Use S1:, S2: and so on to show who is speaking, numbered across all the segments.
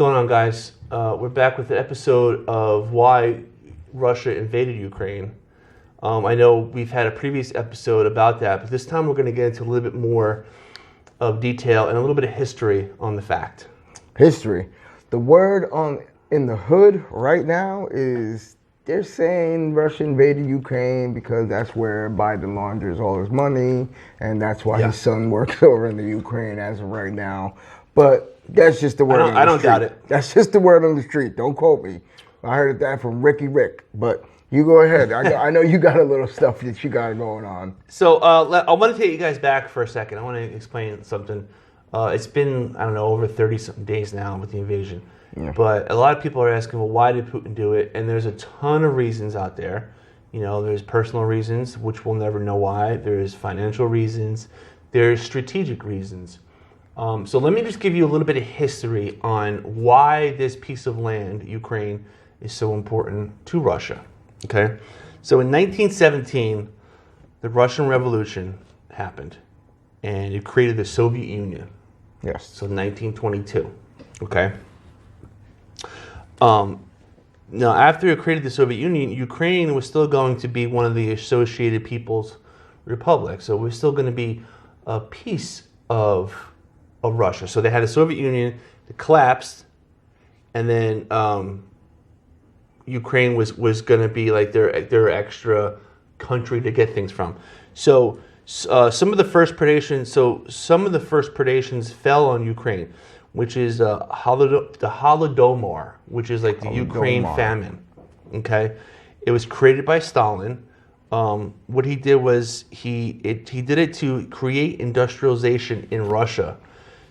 S1: going on, guys? We're back with an episode of why Russia invaded Ukraine. I know we've had a previous episode about that, but this time we're going to get into a little bit more of detail and a little bit of history on the fact.
S2: History. The word in the hood right now is they're saying Russia invaded Ukraine because that's where Biden launders all his money, and that's why his son works over in the Ukraine as of right now. But that's just the word on the street.
S1: I don't doubt it.
S2: That's just the word on the street. Don't quote me. I heard that from Ricky Rick. But you go ahead. I know you got a little stuff that you got going on.
S1: So I want to take you guys back for a second. I want to explain something. It's been, over 30-something days now with the invasion. Yeah. But a lot of people are asking, well, why did Putin do it? And there's a ton of reasons out there. There's personal reasons, which we'll never know why. There's financial reasons. There's strategic reasons. So let me just give you a little bit of history on why this piece of land, Ukraine, is so important to Russia. Okay? So in 1917, the Russian Revolution happened, and it created the Soviet Union.
S2: Yes.
S1: So 1922. Okay? Now, after it created the Soviet Union, Ukraine was still going to be one of the Associated People's Republics. So we're still going to be a piece of Russia. So they had the Soviet Union, it collapsed, and then Ukraine was going to be like their extra country to get things from. So some of the first predations fell on Ukraine, which is the Holodomor, which is like the Ukraine famine. Okay, it was created by Stalin. What he did was he did it to create industrialization in Russia.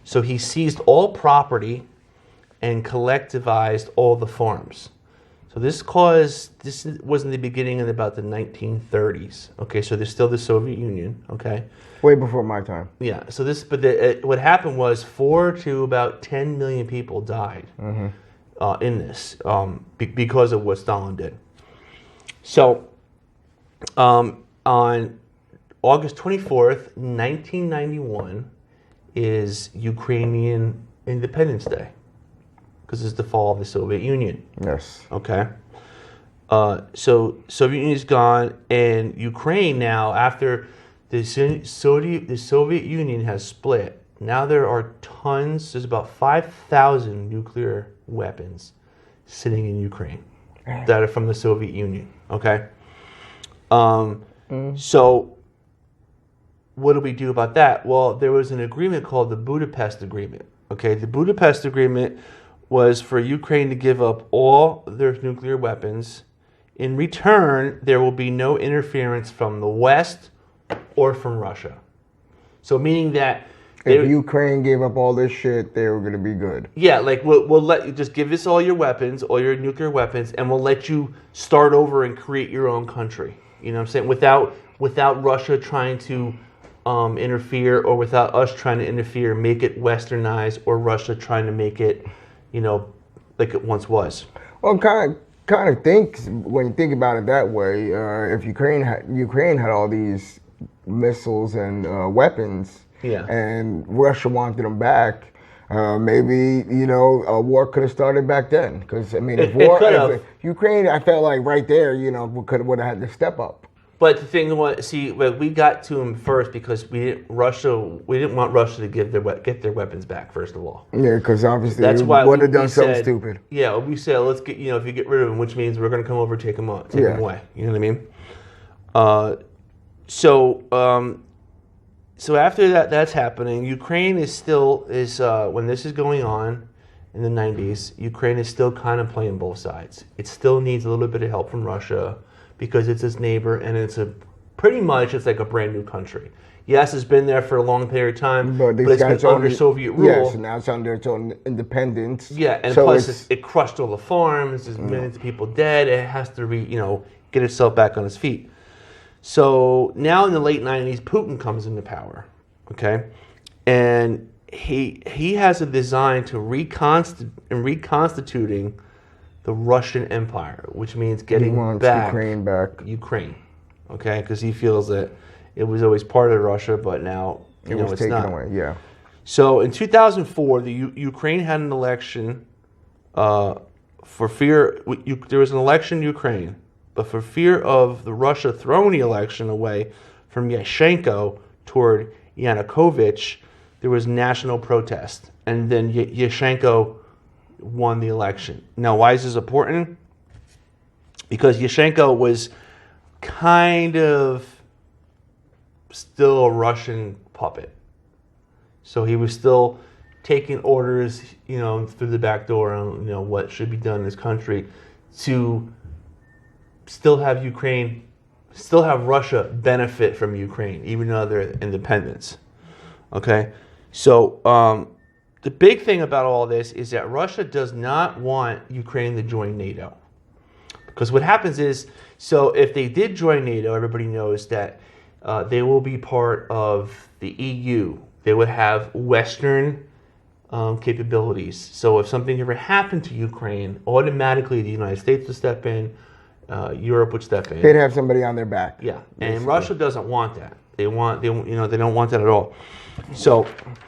S1: So he seized all property and collectivized all the farms. So this was in the beginning in about the 1930s. Okay, so there's still the Soviet Union. Okay.
S2: Way before my time.
S1: Yeah. So what happened was 4 to about 10 million people died in this because of what Stalin did. So on August 24th, 1991 is Ukrainian Independence Day because it's the fall of the Soviet Union.
S2: Yes.
S1: Okay. So Soviet Union's gone, and Ukraine now, after the Soviet Union has split, now there are there's about 5,000 nuclear weapons sitting in Ukraine that are from the Soviet Union, okay? So what do we do about that? Well, there was an agreement called the Budapest Agreement, okay? The Budapest Agreement was for Ukraine to give up all their nuclear weapons. In return, there will be no interference from the West or from Russia. So meaning that
S2: if Ukraine gave up all this shit, they were going to be good.
S1: Yeah, like we'll let you just give us all your weapons, all your nuclear weapons, and we'll let you start over and create your own country. You know what I'm saying? Without Russia trying to interfere, or without us trying to interfere, make it westernized, or Russia trying to make it, like it once was.
S2: Well, kind of think when you think about it that way. If Ukraine had all these missiles and weapons, and Russia wanted them back, maybe a war could have started back then. Because if Ukraine, I felt like right there, would have had to step up.
S1: But the thing was, we got to them first because we didn't want Russia to get their weapons back first of all.
S2: Yeah, because obviously that's why would have done something stupid.
S1: Yeah, we said let's get if you get rid of them, which means we're going to come over and take them away. You know what I mean? So after that's happening, Ukraine is when this is going on in the 90s, Ukraine is still kind of playing both sides. It still needs a little bit of help from Russia, because it's its neighbor, and it's like a brand new country. Yes, it's been there for a long period of time, but it's been under Soviet rule.
S2: Yes, and now it's under its own independence.
S1: Yeah, and so plus it crushed all the farms. There's millions of people dead. It has to get itself back on its feet. So now in the late 90s, Putin comes into power, okay? And he has a design to reconstituting the Russian Empire, which means getting back Ukraine, okay? Because he feels that it was always part of Russia, but now it's
S2: taken
S1: not.
S2: Away. Yeah.
S1: So in 2004, Ukraine had an election for fear, there was an election in Ukraine, but for fear of the Russia throwing the election away from Yushchenko toward Yanukovych, there was national protest, and then Yushchenko won the election. Now, why is this important? Because Yushchenko was kind of still a Russian puppet. So he was still taking orders, through the back door on, what should be done in this country to still have Russia benefit from Ukraine, even though they're independence. Okay? So the big thing about all this is that Russia does not want Ukraine to join NATO. Because what happens is, so if they did join NATO, everybody knows that they will be part of the EU. They would have Western capabilities. So if something ever happened to Ukraine, automatically the United States would step in, Europe would step in.
S2: They'd have somebody on their back.
S1: Yeah, and Russia doesn't want that. They don't want that at all. So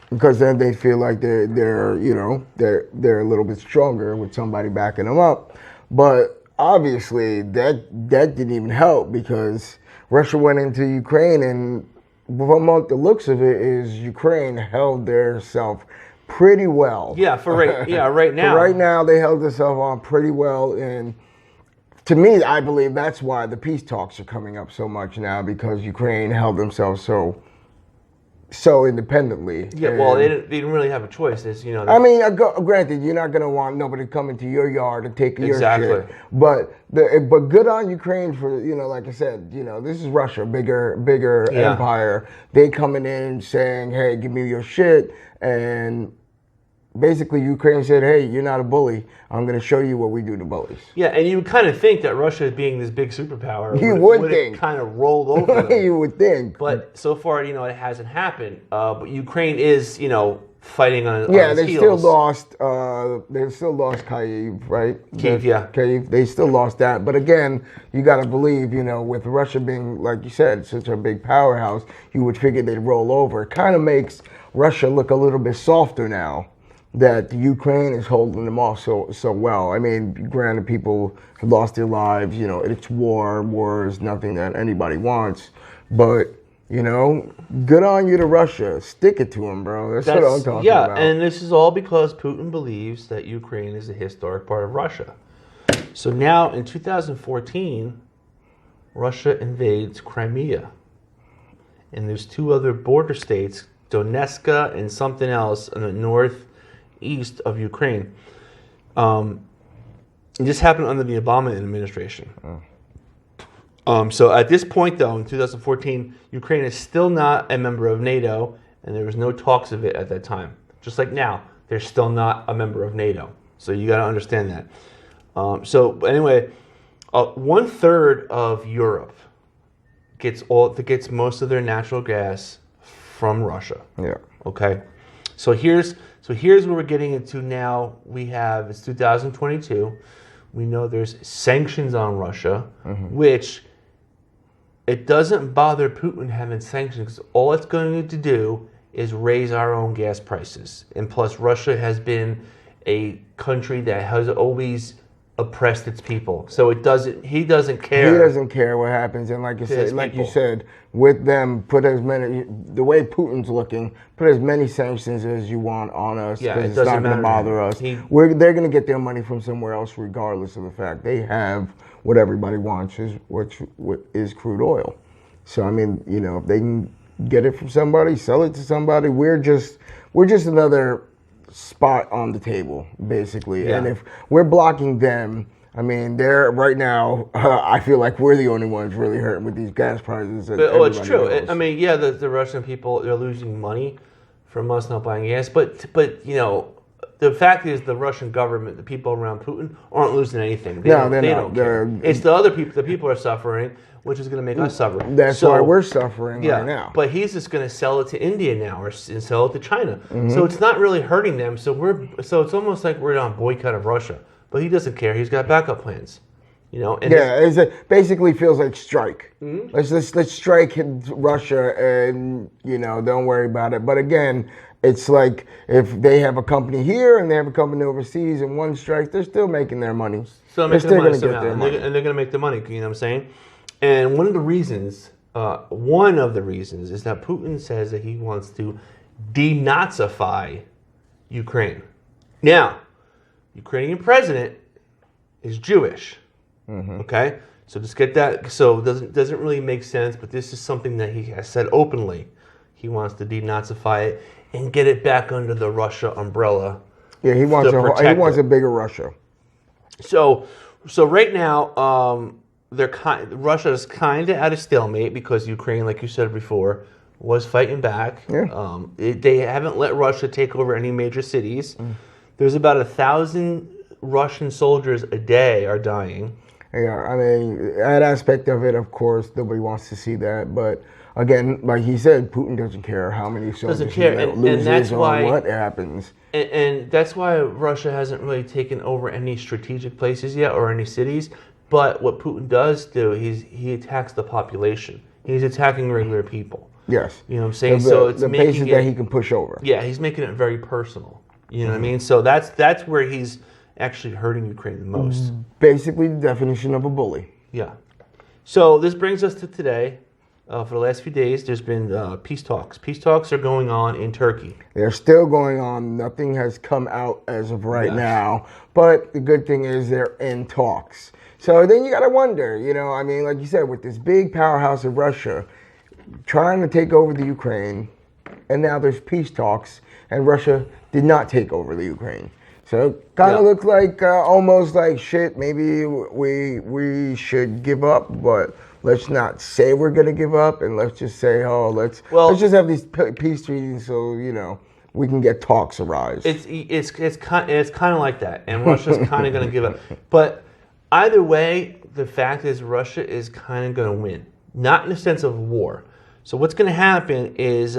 S2: because then they feel like they're a little bit stronger with somebody backing them up. But obviously that didn't even help, because Russia went into Ukraine, and from the looks of it is Ukraine held their self pretty well.
S1: Yeah, right now.
S2: Right now they held themselves on pretty well, and to me, I believe that's why the peace talks are coming up so much now, because Ukraine held themselves so independently.
S1: Yeah, well, they didn't really have a choice.
S2: I mean, granted, you're not going to want nobody coming to your yard and taking your shit. But good on Ukraine for, like I said, this is Russia, bigger empire. They coming in saying, hey, give me your shit. And basically Ukraine said, hey, you're not a bully. I'm going to show you what we do to bullies.
S1: Yeah, and you would kind of think that Russia, being this big superpower,
S2: would think
S1: kind of rolled over them.
S2: You would think.
S1: But so far, it hasn't happened. But Ukraine is, fighting on its
S2: they
S1: heels.
S2: They still lost Kyiv, right?
S1: Kyiv.
S2: They still lost that. But again, you got to believe, with Russia being, like you said, such a big powerhouse, you would figure they'd roll over. It kind of makes Russia look a little bit softer now that Ukraine is holding them off so well. I mean, granted, people have lost their lives. It's war is nothing that anybody wants. But, good on you to Russia. Stick it to them, bro. That's what I'm talking about.
S1: Yeah, and this is all because Putin believes that Ukraine is a historic part of Russia. So now, in 2014, Russia invades Crimea. And there's two other border states, Donetsk and something else in the northeast of Ukraine. This happened under the Obama administration. So at this point, though, in 2014, Ukraine is still not a member of NATO, and there was no talks of it at that time. Just like now, they're still not a member of NATO. So you got to understand that. So anyway, 1/3 of Europe gets most of their natural gas from Russia.
S2: Yeah.
S1: Okay. So here's where we're getting into now. It's 2022. We know there's sanctions on Russia, which it doesn't bother Putin having sanctions, because all it's going to do is raise our own gas prices. And plus, Russia has been a country that has always oppressed its people. So he doesn't care.
S2: He doesn't care what happens. And like you said, with them, the way Putin's looking, put as many sanctions as you want on us, because it's not going to bother us. They're going to get their money from somewhere else, regardless of the fact they have what everybody wants, which is crude oil. So I mean, if they can get it from somebody, sell it to somebody, we're just another spot on the table, basically. Yeah. And if we're blocking them, I mean, they're right now. I feel like we're the only ones really hurting with these gas prices.
S1: It's true. I mean, the Russian people, they're losing money from us not buying gas, but the fact is, the Russian government, the people around Putin, aren't losing anything. They don't care. It's the other people. The people are suffering, which is going to make us suffer.
S2: That's why we're suffering right now.
S1: But he's just going to sell it to India now, and sell it to China. So it's not really hurting them. So it's almost like we're on boycott of Russia. But he doesn't care. He's got backup plans. And
S2: it basically feels like strike. Mm-hmm. Let's strike Russia, and don't worry about it. But again, it's like if they have a company here and they have a company overseas, and one strikes, they're still making their money.
S1: They're still going to get their money, and they're going to make the money. You know what I'm saying? And one of the reasons is that Putin says that he wants to denazify Ukraine. Now, Ukrainian president is Jewish. Mm-hmm. Okay, so just get that. So it doesn't really make sense, but this is something that he has said openly. He wants to denazify it and get it back under the Russia umbrella.
S2: Yeah, he wants a bigger Russia.
S1: So right now, Russia is kind of at a stalemate because Ukraine, like you said before, was fighting back. Yeah. They haven't let Russia take over any major cities. Mm. There's about 1,000 Russian soldiers a day are dying.
S2: Yeah, I mean, that aspect of it, of course, nobody wants to see that. But again, like he said, Putin doesn't care how many soldiers he loses or what happens.
S1: And that's why Russia hasn't really taken over any strategic places yet or any cities. But what Putin does do, he attacks the population. He's attacking regular people.
S2: Yes.
S1: You know what I'm saying? So it's
S2: the bases that he can push over.
S1: Yeah, he's making it very personal. You know what I mean? So that's where he's actually hurting Ukraine the most.
S2: Basically the definition of a bully.
S1: Yeah. So this brings us to today. For the last few days, there's been peace talks. Peace talks are going on in Turkey.
S2: They're still going on. Nothing has come out as of right now. But the good thing is they're in talks. So then you got to wonder, I mean, like you said, with this big powerhouse of Russia trying to take over the Ukraine, and now there's peace talks, and Russia did not take over the Ukraine. So it kind of looks like almost like shit. Maybe we should give up, but let's not say we're going to give up, and let's just say, let's just have these peace treaties so we can get talks arise.
S1: It's kind of like that, and Russia's kind of going to give up. But either way, the fact is Russia is kind of going to win, not in the sense of war. So what's going to happen is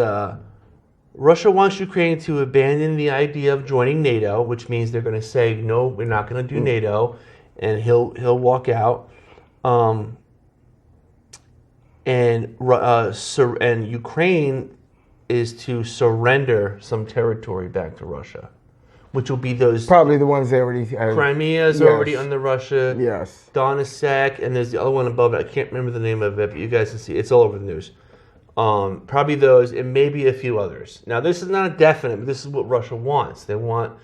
S1: Russia wants Ukraine to abandon the idea of joining NATO, which means they're going to say, no, we're not going to do NATO, and he'll walk out. And Ukraine is to surrender some territory back to Russia, which will be those
S2: probably the ones they already have.
S1: Crimea is already under Russia.
S2: Yes.
S1: Donetsk, and there's the other one above it. I can't remember the name of it, but you guys can see it's all over the news. Probably those, and maybe a few others. Now, this is not a definite, but this is what Russia wants. They want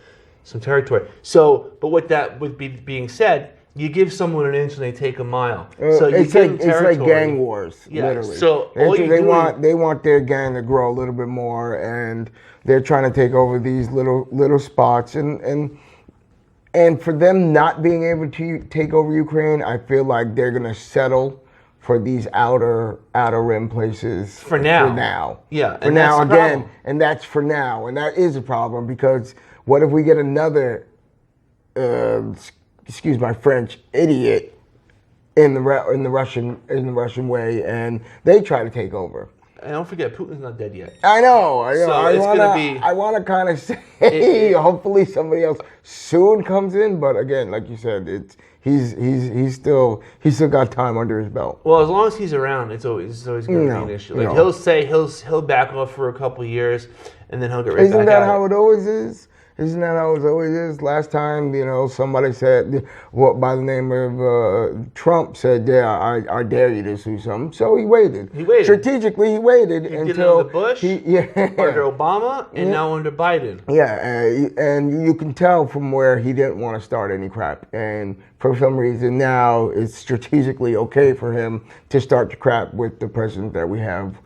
S1: some territory. So, but with that being said, you give someone an inch and they take a mile. So
S2: it's like gang wars, literally.
S1: So
S2: they want their gang to grow a little bit more, and they're trying to take over these little spots, and for them not being able to take over Ukraine, I feel like they're gonna settle for these outer rim places
S1: for now.
S2: For now again, and that's for now, and that is a problem because what if we get another? Excuse my French, idiot in the Russian way, and they try to take over.
S1: And don't forget, Putin's not dead yet.
S2: I know.
S1: So
S2: I want to kind of say, hopefully somebody else soon comes in. But again, like you said, he's still got time under his belt.
S1: Well, as long as he's around, it's always going to be an issue. Like he'll say he'll back off for a couple of years, and then he'll get right back out.
S2: Isn't that how it always is? Isn't that how it always is? Last time, somebody said, by the name of Trump said, yeah, I dare you to do something. So he waited. Strategically, he waited until...
S1: He did it under Bush, under Obama, and now under Biden.
S2: Yeah, and you can tell from where he didn't want to start any crap. And for some reason now, it's strategically okay for him to start the crap with the president that we have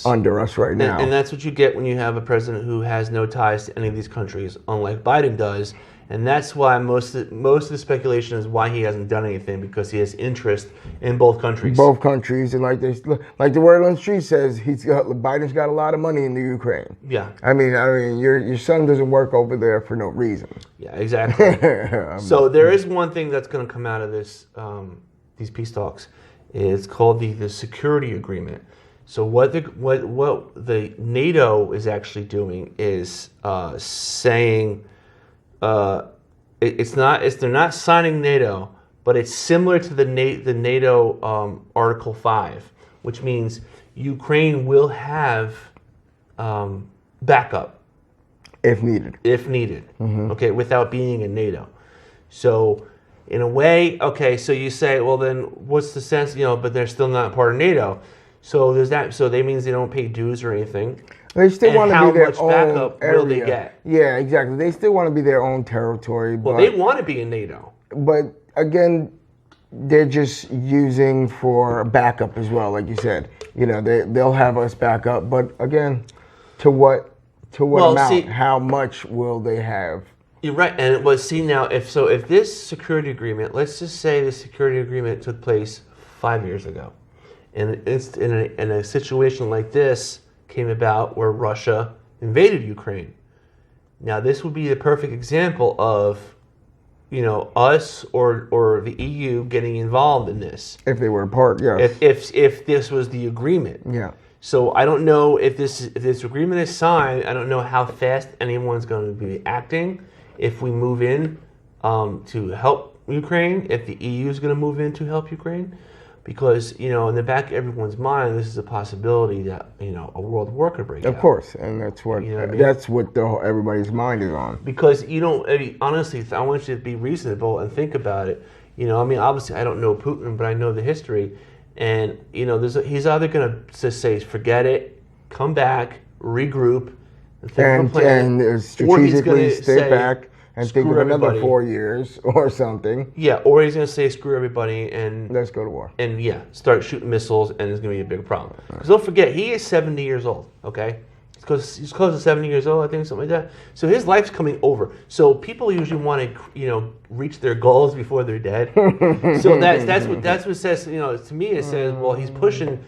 S2: under us right now.
S1: And that's what you get when you have a president who has no ties to any of these countries, unlike Biden does. And that's why most of the speculation is why he hasn't done anything, because he has interest in both countries.
S2: Both countries, and like the word on the street says, Biden's got a lot of money in the Ukraine.
S1: Yeah.
S2: I mean, your son doesn't work over there for no reason.
S1: Yeah, exactly. So there is one thing that's going to come out of this these peace talks. It's called the security agreement. So what the NATO is actually doing is saying they're not signing NATO, but it's similar to the NATO Article 5, which means Ukraine will have backup
S2: if needed.
S1: Okay, without being in NATO. So in a way, okay, so you say, well, then what's the sense? But they're still not part of NATO. So there's that. So that means they don't pay dues or anything.
S2: They still want to be their own
S1: how much backup
S2: area.
S1: Will they get?
S2: Yeah, exactly. They still want to be their own territory.
S1: Well, they want to be in NATO.
S2: But again, they're just using for backup as well, like you said. They'll have us back up. But again, to what amount? See, how much will they have?
S1: You're right. And now, if this security agreement, let's just say the security agreement took place 5 years ago, and it's in a situation like this came about where Russia invaded Ukraine. Now, this would be the perfect example of, us or the EU getting involved in this.
S2: If they were a part, yes.
S1: If this was the agreement.
S2: Yeah.
S1: So I don't know if this agreement is signed. I don't know how fast anyone's going to be acting. If we move in to help Ukraine, if the EU is going to move in to help Ukraine. Because, in the back of everyone's mind, this is a possibility that, a world war could break out.
S2: Of course, and that's what everybody's mind is on.
S1: Because honestly, I want you to be reasonable and think about it. Obviously, I don't know Putin, but I know the history. And, he's either going to just say, forget it, come back, regroup, and think of a plan,
S2: and strategically stay back. And think of another
S1: everybody.
S2: 4 years or something.
S1: Yeah, or he's going to say, screw everybody, and
S2: let's go to war.
S1: And start shooting missiles, and it's going to be a big problem. Because don't forget, he is 70 years old, okay? He's close to 70 years old, I think, something like that. So his life's coming over. So people usually want to, reach their goals before they're dead. So that's what says, to me it says, well, he's pushing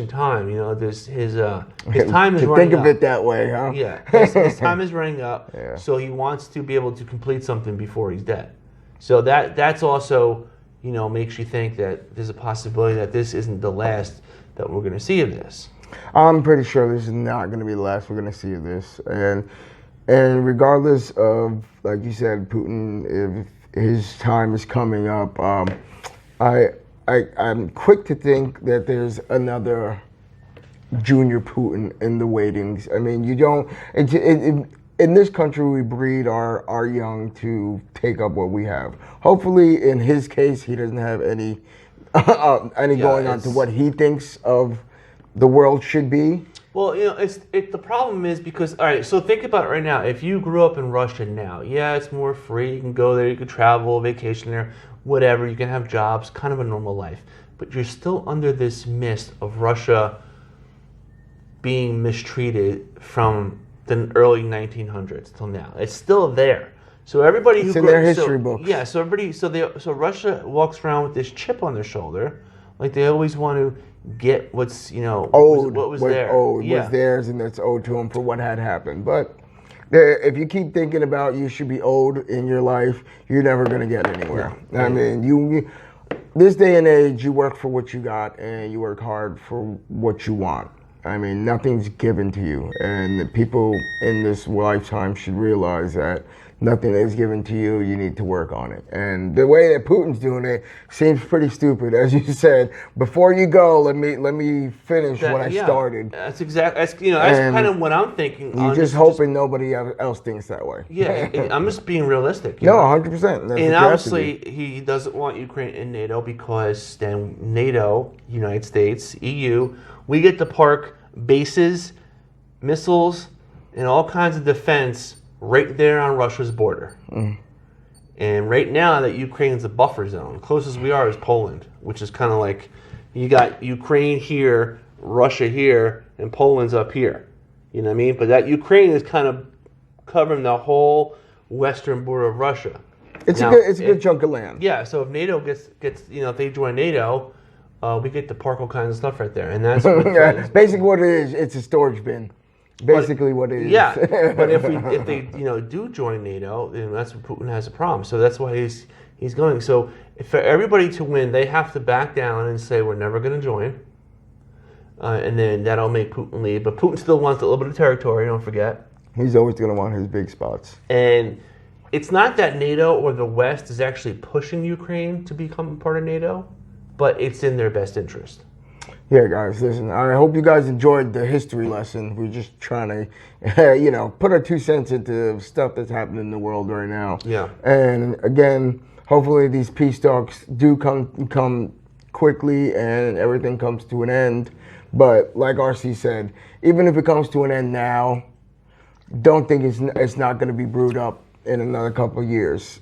S1: time. His time is running up.
S2: Think of it that way, huh?
S1: Yeah, his time is running up. Yeah. So he wants to be able to complete something before he's dead. So that's also, makes you think that there's a possibility that this isn't the last that we're going to see of this.
S2: I'm pretty sure this is not going to be the last we're going to see of this. And regardless of, like you said, Putin, if his time is coming up, I'm quick to think that there's another junior Putin in the waitings. I mean, you don't. In this country, we breed our young to take up what we have. Hopefully, in his case, he doesn't have any going on to what he thinks of the world should be.
S1: Well, the problem is because, all right, so think about it right now. If you grew up in Russia now, it's more free. You can go there, you can travel, vacation there, whatever. You can have jobs, kind of a normal life. But you're still under this mist of Russia being mistreated from the early 1900s till now. It's still there. So everybody
S2: it's in their history books.
S1: Yeah, so Russia walks around with this chip on their shoulder, like they always want to get what's
S2: owed,
S1: what was there.
S2: Was theirs, and that's owed to them for what had happened. But if you keep thinking about you should be owed in your life, you're never going to get anywhere. No. I mean, you this day and age, you work for what you got, and you work hard for what you want. I mean, nothing's given to you, and the people in this lifetime should realize that nothing is given to you. You need to work on it. And the way that Putin's doing it seems pretty stupid, as you said. Before you go, let me finish what I started.
S1: That's exactly. That's kind of what I'm thinking.
S2: You're just hoping nobody else thinks that way.
S1: Yeah, I'm just being realistic.
S2: No, 100%.
S1: And obviously, he doesn't want Ukraine in NATO because then NATO, United States, EU, we get to park bases, missiles, and all kinds of defense right there on Russia's border. Mm. And right now that Ukraine's a buffer zone. Closest we are is Poland, which is kind of like you got Ukraine here, Russia here, and Poland's up here. You know what I mean? But that Ukraine is kind of covering the whole western border of Russia.
S2: It's a good chunk of land.
S1: Yeah, so if NATO gets if they join NATO, we get to park all kinds of stuff right there. And that's
S2: basically what it is. It's a storage bin. Basically, what it is.
S1: Yeah, but if they do join NATO, then that's when Putin has a problem. So that's why he's going. So for everybody to win, they have to back down and say we're never going to join, and then that'll make Putin leave. But Putin still wants a little bit of territory. Don't forget.
S2: He's always going to want his big spots.
S1: And it's not that NATO or the West is actually pushing Ukraine to become part of NATO, but it's in their best interest.
S2: Yeah, guys, listen, I hope you guys enjoyed the history lesson. We're just trying to, put our 2 cents into stuff that's happening in the world right now.
S1: Yeah.
S2: And again, hopefully these peace talks do come quickly and everything comes to an end. But like RC said, even if it comes to an end now, don't think it's not going to be brewed up in another couple of years.